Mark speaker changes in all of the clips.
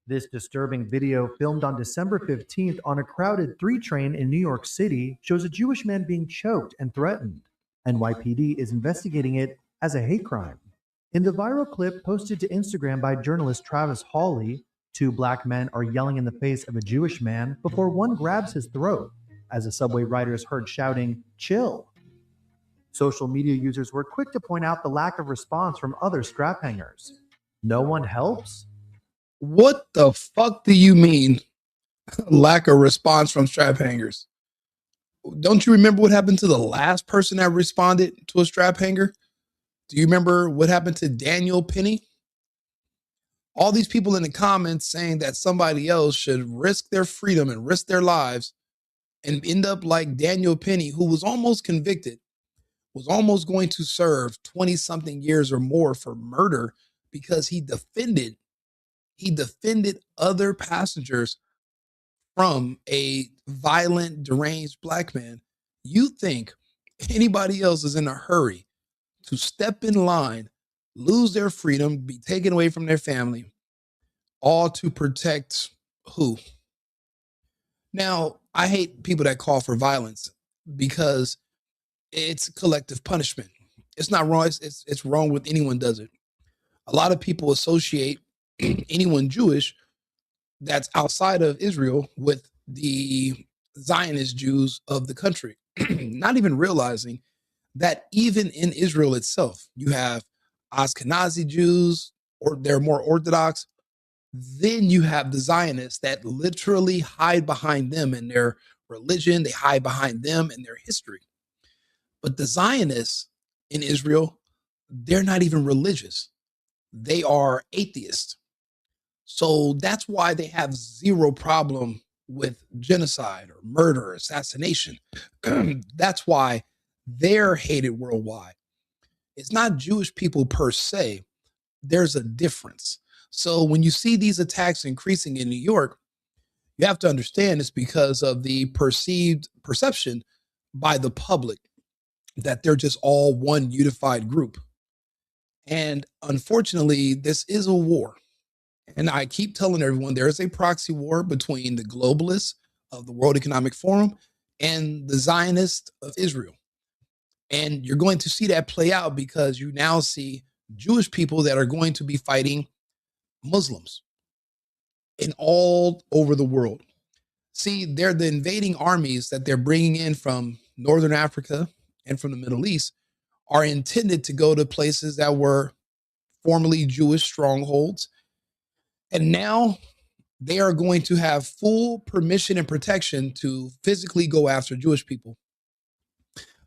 Speaker 1: This disturbing video, filmed on December 15th on a crowded 3 train in New York City, shows a Jewish man being choked and threatened. NYPD is investigating it as a hate crime. In the viral clip posted to Instagram by journalist Travis Hawley, 2 black men are yelling in the face of a Jewish man before one grabs his throat, as the subway rider is heard shouting, "Chill." Social media users were quick to point out the lack of response from other strap hangers. No one helps?
Speaker 2: What the fuck do you mean lack of response from strap hangers? Don't you remember what happened to the last person that responded to a strap hanger? Do you remember what happened to Daniel Penny? All these people in the comments saying that somebody else should risk their freedom and risk their lives and end up like Daniel Penny, who was almost convicted, was almost going to serve 20-something years or more for murder because he defended other passengers from a violent, deranged black man. You think anybody else is in a hurry to step in line, lose their freedom, be taken away from their family, all to protect who? Now, I hate people that call for violence because it's collective punishment. It's not wrong. It's wrong with anyone does it. A lot of people associate anyone Jewish that's outside of Israel with the Zionist Jews of the country, not even realizing that even in Israel itself, you have Ashkenazi Jews, or they're more Orthodox. Then you have the Zionists that literally hide behind them in their religion. They hide behind them in their history. But the Zionists in Israel, they're not even religious. They are atheists. So that's why they have zero problem with genocide or murder, or assassination. That's why they're hated worldwide. It's not Jewish people per se. There's a difference. So when you see these attacks increasing in New York, you have to understand it's because of the perception by the public that they're just all one unified group. And unfortunately, this is a war. And I keep telling everyone there is a proxy war between the globalists of the World Economic Forum and the Zionists of Israel. And you're going to see that play out because you now see Jewish people that are going to be fighting Muslims in all over the world. See, they're the invading armies that they're bringing in from Northern Africa and from the Middle East are intended to go to places that were formerly Jewish strongholds. And now they are going to have full permission and protection to physically go after Jewish people.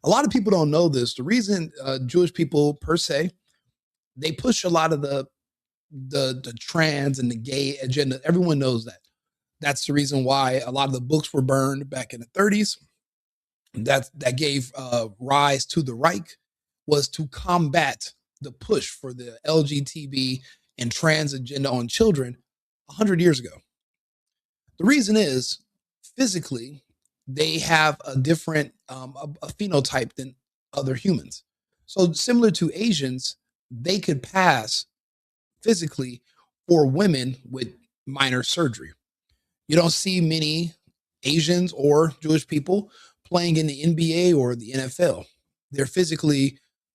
Speaker 2: A lot of people don't know this. The reason Jewish people per se, they push a lot of the trans and the gay agenda. Everyone knows that. That's the reason why a lot of the books were burned back in the 30s. That gave rise to the Reich, was to combat the push for the LGBT and trans agenda on children 100 years ago. The reason is physically they have a different a phenotype than other humans. So similar to Asians, they could pass physically for women with minor surgery. You don't see many Asians or Jewish people playing in the NBA or the NFL. They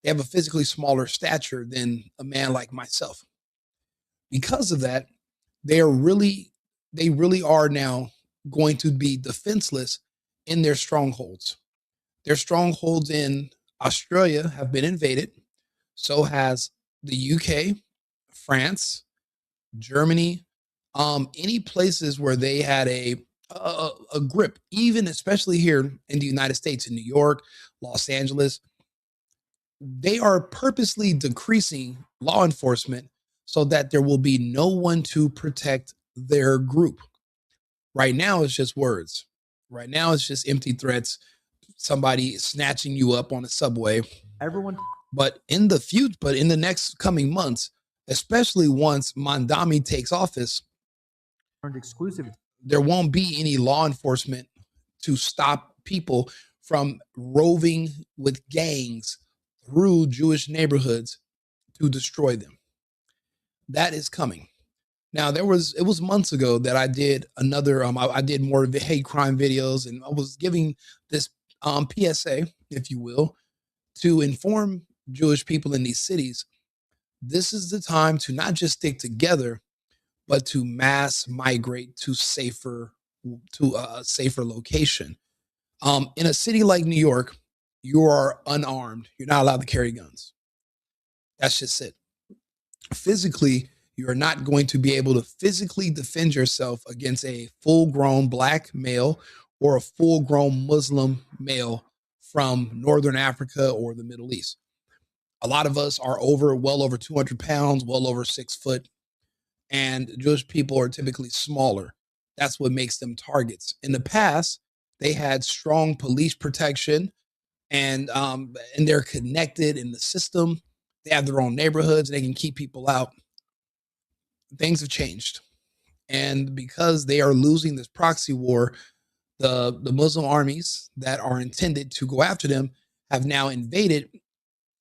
Speaker 2: have a physically smaller stature than a man like myself. Because of that, they really are now going to be defenseless in their strongholds. Their strongholds in Australia have been invaded. So has the UK, France, Germany, any places where they had a grip, even especially here in the United States, in New York, Los Angeles. They are purposely decreasing law enforcement so that there will be no one to protect their group. Right now, it's just words. Right now, it's just empty threats. Somebody snatching you up on a subway. But in the next coming months, especially once Mamdani takes office, there won't be any law enforcement to stop people from roving with gangs through Jewish neighborhoods to destroy them. That is coming. Now, it was months ago that I did another, I did more of the hate crime videos, and I was giving this PSA, if you will, to inform Jewish people in these cities. This is the time to not just stick together, but to mass migrate to a safer location. In a city like New York, you are unarmed. You're not allowed to carry guns. That's just it. Physically, you are not going to be able to physically defend yourself against a full-grown black male or a full-grown Muslim male from Northern Africa or the Middle East. A lot of us are well over 200 pounds, well over 6 foot, and Jewish people are typically smaller. That's what makes them targets. In the past, they had strong police protection, and they're connected in the system. They have their own neighborhoods. They can keep people out. Things have changed, and because they are losing this proxy war, the Muslim armies that are intended to go after them have now invaded,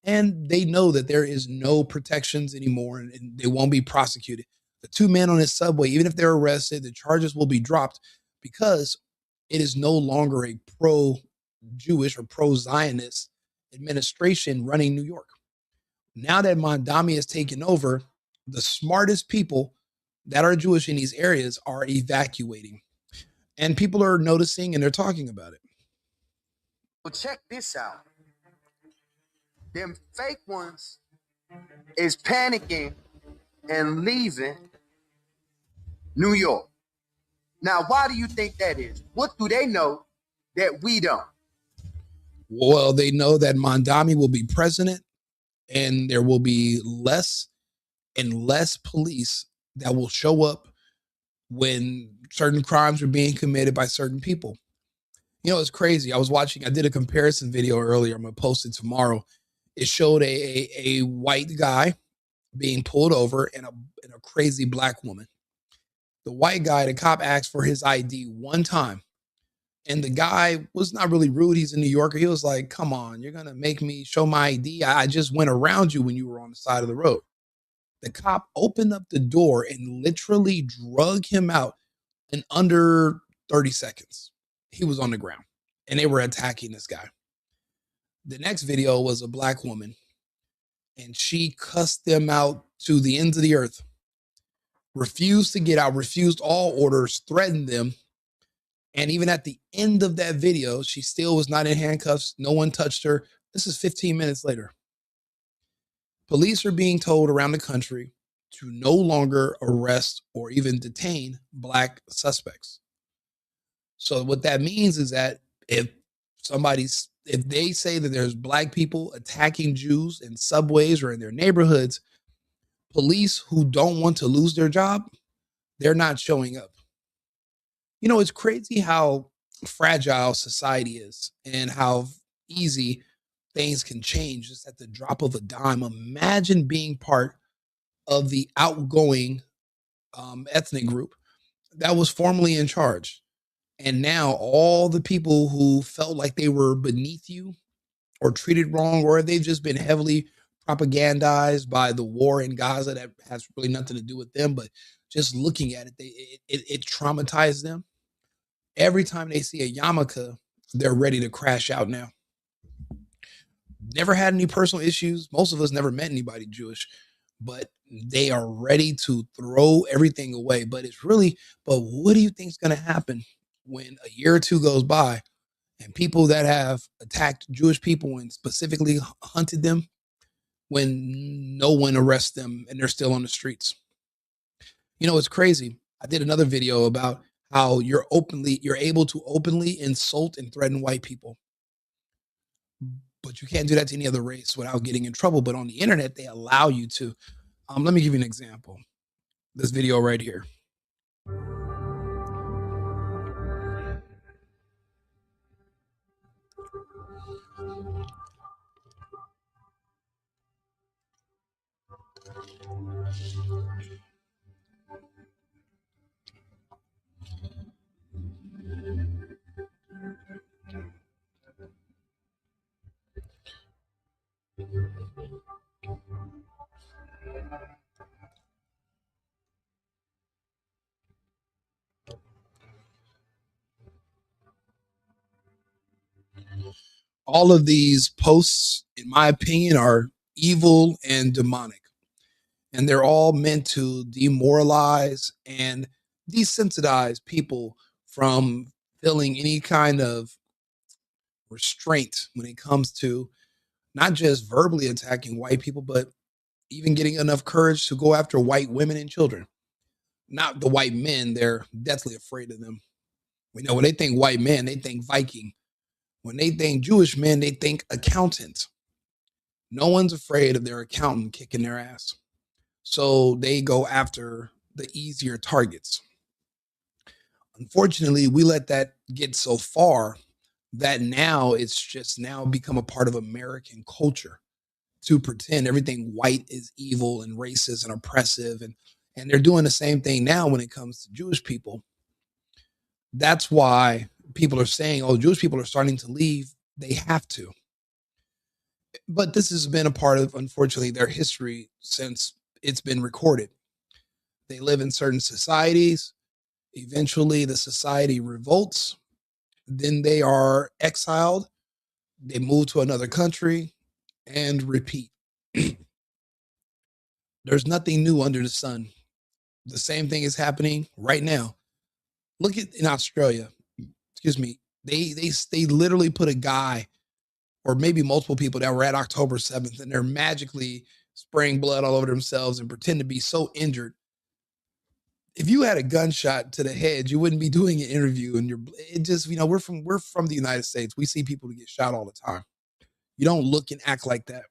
Speaker 2: and they know that there is no protections anymore, and they won't be prosecuted. The 2 men on this subway, even if they're arrested, the charges will be dropped because it is no longer a pro-Jewish or pro-Zionist administration running New York. Now that Mamdani has taken over, the smartest people that are Jewish in these areas are evacuating. And people are noticing and they're talking about it.
Speaker 3: Well, check this out. Them fake ones is panicking and leaving New York. Now, why do you think that is? What do they know that we don't?
Speaker 2: Well, they know that Mamdani will be president, and there will be less and less police that will show up when certain crimes are being committed by certain people. You know, it's crazy. I did a comparison video earlier. I'm going to post it tomorrow. It showed a white guy being pulled over and a crazy black woman. The white guy, the cop asked for his ID one time, and the guy was not really rude. He's a New Yorker. He was like, come on, you're going to make me show my ID? I just went around you when you were on the side of the road. The cop opened up the door and literally drug him out in under 30 seconds. He was on the ground, and they were attacking this guy. The next video was a black woman, and she cussed them out to the ends of the earth, refused to get out, refused all orders, threatened them. And even at the end of that video, she still was not in handcuffs. No one touched her. This is 15 minutes later. Police are being told around the country to no longer arrest or even detain black suspects. So what that means is that if they say that there's black people attacking Jews in subways or in their neighborhoods, police who don't want to lose their job, they're not showing up. You know, it's crazy how fragile society is and how easy things can change just at the drop of a dime. Imagine being part of the outgoing ethnic group that was formerly in charge. And now all the people who felt like they were beneath you or treated wrong, or they've just been heavily propagandized by the war in Gaza that has really nothing to do with them, but just looking at it, it traumatized them. Every time they see a yarmulke, they're ready to crash out now. Never had any personal issues. Most of us never met anybody Jewish, but they are ready to throw everything away. But what do you think is going to happen when a year or two goes by and people that have attacked Jewish people and specifically hunted them, when no one arrests them and they're still on the streets? You know, it's crazy. I did another video about how you're able to openly insult and threaten white people, but you can't do that to any other race without getting in trouble. But on the internet, they allow you to. Let me give you an example. This video right here. All of these posts, in my opinion, are evil and demonic. And they're all meant to demoralize and desensitize people from feeling any kind of restraint when it comes to not just verbally attacking white people, but even getting enough courage to go after white women and children. Not the white men, they're deathly afraid of them. We know when they think white men, they think Viking. When they think Jewish men, they think accountant. No one's afraid of their accountant kicking their ass. So they go after the easier targets. Unfortunately, we let that get so far that now it's just now become a part of American culture to pretend everything white is evil and racist and oppressive. And they're doing the same thing now when it comes to Jewish people. That's why people are saying, oh, Jewish people are starting to leave. They have to. But this has been a part of, unfortunately, their history since it's been recorded. They live in certain societies. Eventually, the society revolts. Then they are exiled. They move to another country and repeat. There's nothing new under the sun. The same thing is happening right now. Look at in Australia. Excuse me. They literally put a guy or maybe multiple people that were at October 7th and they're magically spraying blood all over themselves and pretend to be so injured. If you had a gunshot to the head, you wouldn't be doing an interview and it just, we're from the United States. We see people get shot all the time. You don't look and act like that.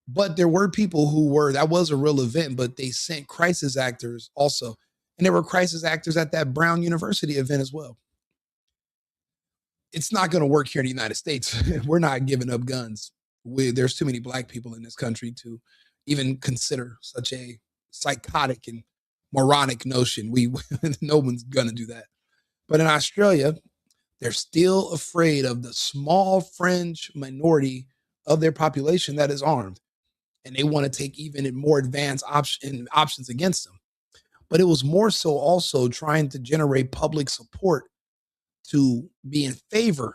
Speaker 2: But there were people that was a real event, but they sent crisis actors also. And there were crisis actors at that Brown University event as well. It's not going to work here in the United States. We're not giving up guns. There's too many black people in this country to even consider such a psychotic and moronic notion. No one's going to do that. But in Australia, they're still afraid of the small fringe minority of their population that is armed. And they want to take even more advanced options against them. But it was more so also trying to generate public support to be in favor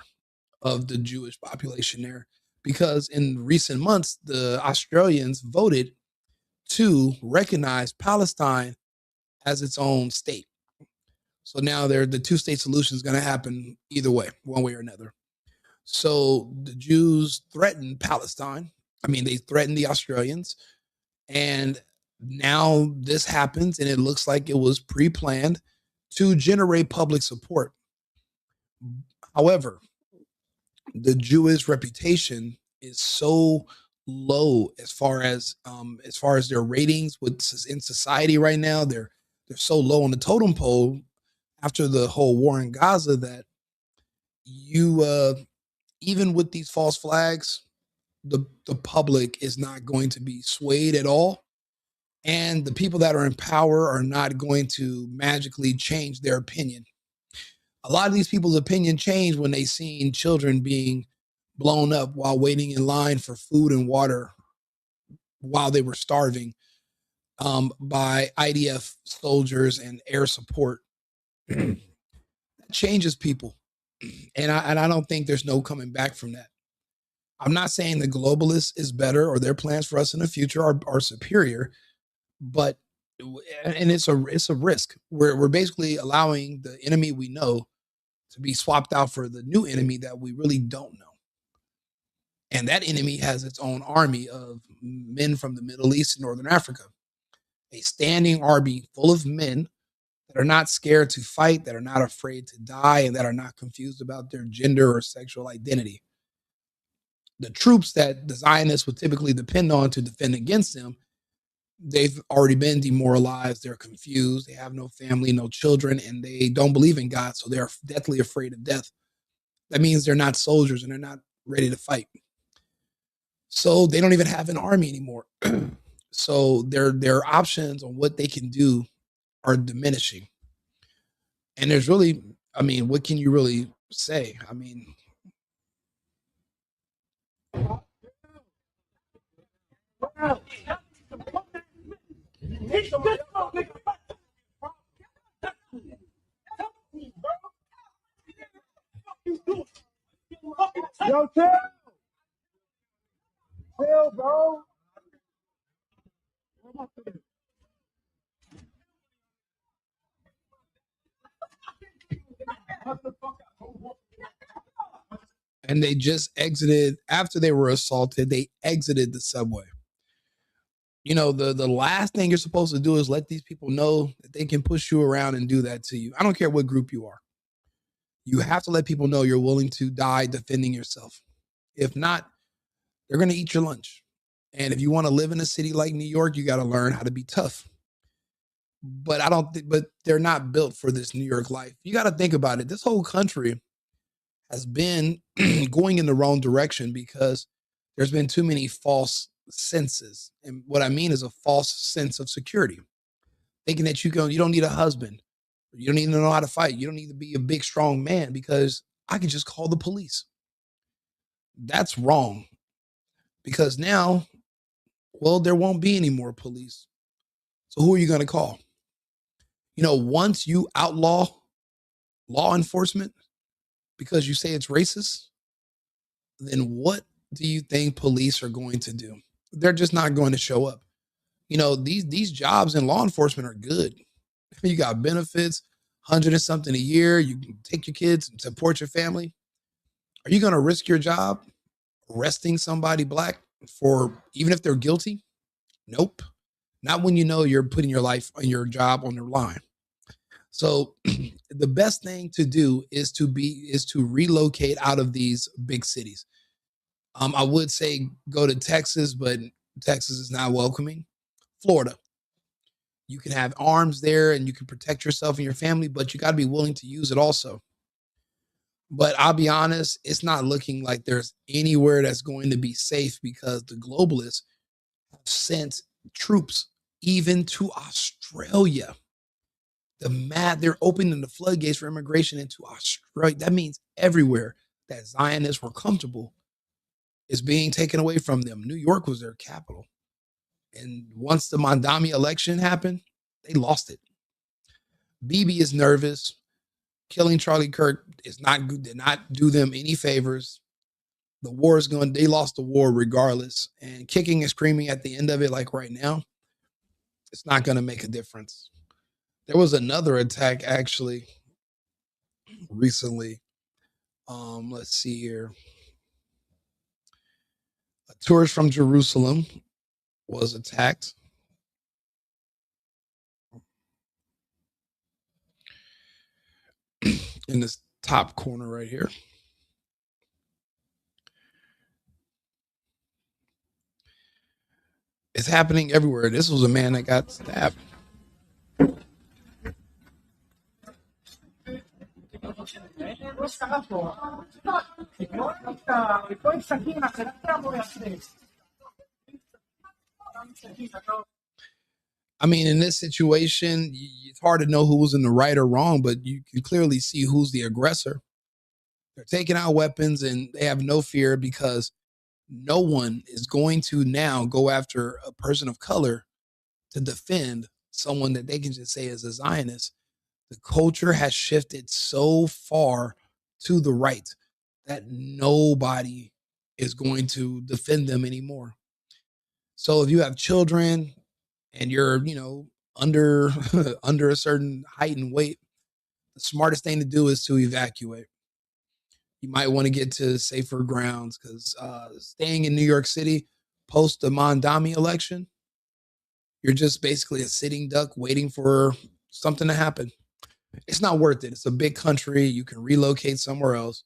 Speaker 2: of the Jewish population there. Because in recent months, the Australians voted to recognize Palestine as its own state. So now the two-state solution is going to happen either way, one way or another. So the Jews threatened Palestine. They threatened the Australians. And now this happens, and it looks like it was pre-planned to generate public support. However, the Jewish reputation is so low as far as their ratings in society right now. They're so low on the totem pole after the whole war in Gaza that even with these false flags, the public is not going to be swayed at all. And the people that are in power are not going to magically change their opinion. A lot of these people's opinion changed when they seen children being blown up while waiting in line for food and water while they were starving by IDF soldiers and air support. That changes people. And I don't think there's no coming back from that. I'm not saying the globalists is better or their plans for us in the future are superior, but it's a risk. We're basically allowing the enemy we know to be swapped out for the new enemy that we really don't know. And that enemy has its own army of men from the Middle East and Northern Africa, a standing army full of men that are not scared to fight, that are not afraid to die, and that are not confused about their gender or sexual identity. The troops that the Zionists would typically depend on to defend against them, they've already been demoralized. They're confused. They have no family, no children, and they don't believe in God. So they're deathly afraid of death. That means they're not soldiers and they're not ready to fight. So they don't even have an army anymore. So their options on what they can do are diminishing. And there's really, what can you really say?
Speaker 3: Yo, chill, bro.
Speaker 2: And they just exited after they were assaulted. They exited the subway. You know, the last thing you're supposed to do is let these people know that they can push you around and do that to you. I don't care what group you are. You have to let people know you're willing to die defending yourself. If not, they're going to eat your lunch. And if you want to live in a city like New York, you got to learn how to be tough. But but they're not built for this New York life. You got to think about it. This whole country has been going in the wrong direction because there's been too many false senses. And what I mean is a false sense of security. Thinking that you don't need a husband. You don't need to know how to fight. You don't need to be a big, strong man because I can just call the police. That's wrong. Because now, well, there won't be any more police. So who are you going to call? You know, once you outlaw law enforcement because you say it's racist, then what do you think police are going to do? They're just not going to show up. You know, these jobs in law enforcement are good. You got benefits, 100 and something a year. You can take your kids and support your family. Are you going to risk your job arresting somebody black for even if they're guilty? Nope. Not when you know you're putting your life and your job on the line. So the best thing to do is to relocate out of these big cities. I would say go to Texas, but Texas is not welcoming. Florida. You can have arms there and you can protect yourself and your family, but you got to be willing to use it also. But I'll be honest, it's not looking like there's anywhere that's going to be safe because the globalists have sent troops even to Australia. They're opening the floodgates for immigration into Australia. That means everywhere that Zionists were comfortable is being taken away from them. New York was their capital. And once the Mamdani election happened, they lost it. Bibi is nervous. Killing Charlie Kirk is not good, did not do them any favors. The war is going, they lost the war regardless. And kicking and screaming at the end of it, like right now, it's not going to make a difference. There was another attack actually recently. Let's see here. A tourist from Jerusalem was attacked. In this top corner right here. It's happening everywhere. This was a man that got stabbed. I mean, in this situation, it's hard to know who was in the right or wrong, but you can clearly see who's the aggressor. They're taking out weapons and they have no fear because no one is going to now go after a person of color to defend someone that they can just say is a Zionist. The culture has shifted so far to the right that nobody is going to defend them anymore. So if you have children and you're, under under a certain height and weight, the smartest thing to do is to evacuate. You might want to get to safer grounds because staying in New York City post the Mamdani election, you're just basically a sitting duck waiting for something to happen. It's not worth it. It's a big country. You can relocate somewhere else.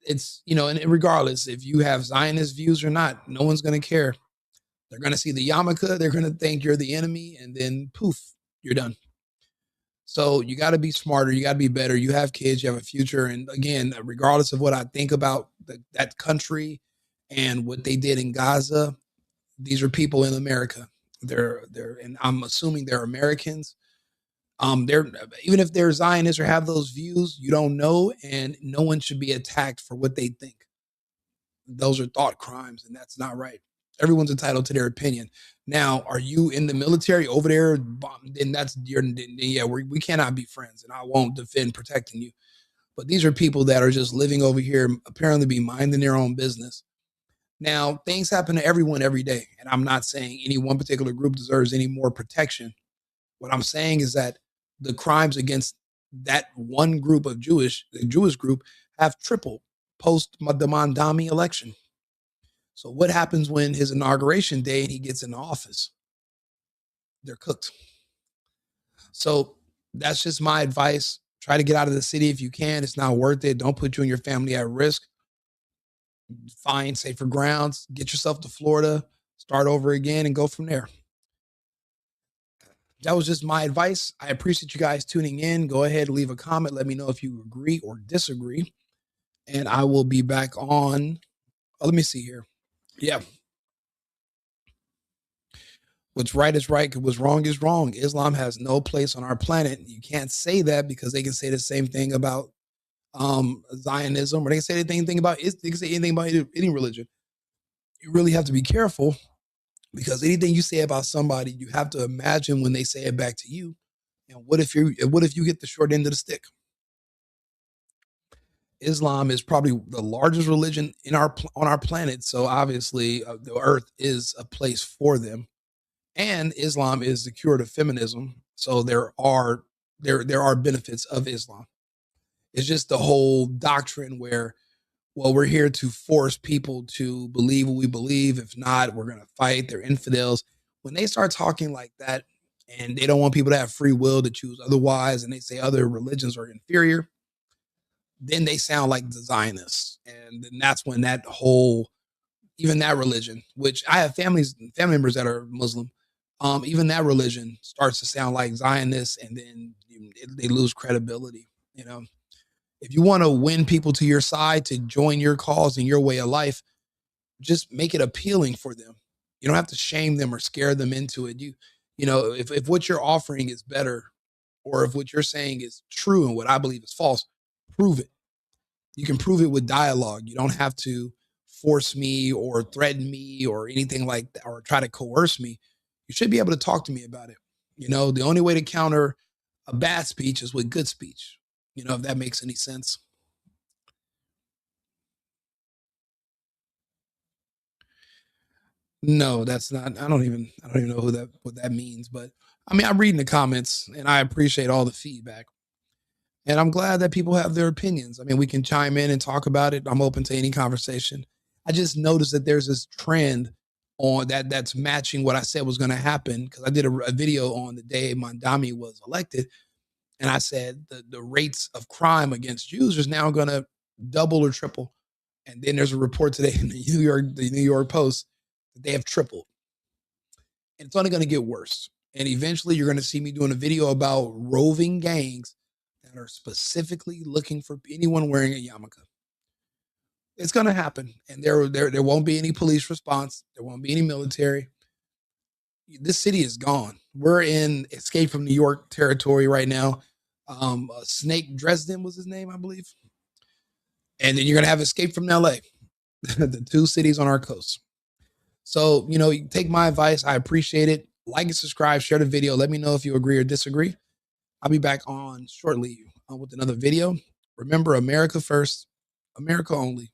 Speaker 2: It's, and regardless if you have Zionist views or not, no one's going to care. They're going to see the yarmulke. They're going to think you're the enemy. And then poof, you're done. So you got to be smarter. You got to be better. You have kids. You have a future. And again, regardless of what I think about that country and what they did in Gaza, these are people in America. And I'm assuming they're Americans. They're, even if they're Zionists or have those views, you don't know, and no one should be attacked for what they think. Those are thought crimes, and that's not right. Everyone's entitled to their opinion. Now, are you in the military over there? Then yeah, we cannot be friends, and I won't defend protecting you. But these are people that are just living over here, apparently be minding their own business. Now, things happen to everyone every day, and I'm not saying any one particular group deserves any more protection. What I'm saying is that the crimes against that one group of the Jewish group, have tripled post the Mamdani election. So what happens when his inauguration day and he gets in office? They're cooked. So that's just my advice. Try to get out of the city if you can. It's not worth it. Don't put you and your family at risk. Find safer grounds. Get yourself to Florida. Start over again and go from there. That was just my advice. I appreciate you guys tuning in. Go ahead and leave a comment. Let me know if you agree or disagree. And I will be back on. Let me see here. Yeah. What's right is right. What's wrong is wrong. Islam has no place on our planet. You can't say that because they can say the same thing about Zionism, or they can say anything about any religion. You really have to be careful, because anything you say about somebody, you have to imagine when they say it back to you. And what if you get the short end of the stick? Islam is probably the largest religion on our planet, so obviously the earth is a place for them. And Islam is the cure to feminism, so there are benefits of Islam. It's just the whole doctrine where, well, we're here to force people to believe what we believe. If not, we're going to fight. They're infidels. When they start talking like that, and they don't want people to have free will to choose otherwise, and they say other religions are inferior, then they sound like the Zionists. And then that's when even that religion, which I have family members that are Muslim, even that religion starts to sound like Zionists, and then they lose credibility. If you want to win people to your side to join your cause and your way of life, just make it appealing for them. You don't have to shame them or scare them into it. If what you're offering is better, or if what you're saying is true and what I believe is false, prove it. You can prove it with dialogue. You don't have to force me or threaten me or anything like that, or try to coerce me. You should be able to talk to me about it. The only way to counter a bad speech is with good speech. If that makes any sense. No, that's not. I don't even know what that means. But I mean, I'm reading the comments, and I appreciate all the feedback. And I'm glad that people have their opinions. I mean, we can chime in and talk about it. I'm open to any conversation. I just noticed that there's this trend on that's matching what I said was going to happen, because I did a video on the day Mamdani was elected. And I said the rates of crime against Jews is now going to double or triple. And then there's a report today in the New York Post that they have tripled. And it's only going to get worse. And eventually you're going to see me doing a video about roving gangs that are specifically looking for anyone wearing a yarmulke. It's going to happen. And there won't be any police response. There won't be any military. This city is gone. We're in Escape from New York territory right now. Snake Dresden was his name, I believe. And then you're going to have Escape from LA, the two cities on our coast. So, you take my advice. I appreciate it. Like and subscribe, share the video. Let me know if you agree or disagree. I'll be back on shortly with another video. Remember, America first, America only.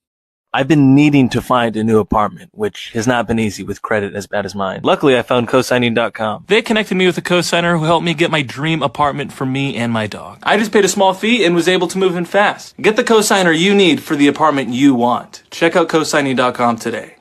Speaker 4: I've been needing to find a new apartment, which has not been easy with credit as bad as mine. Luckily, I found cosigning.com. They connected me with a cosigner who helped me get my dream apartment for me and my dog. I just paid a small fee and was able to move in fast. Get the cosigner you need for the apartment you want. Check out cosigning.com today.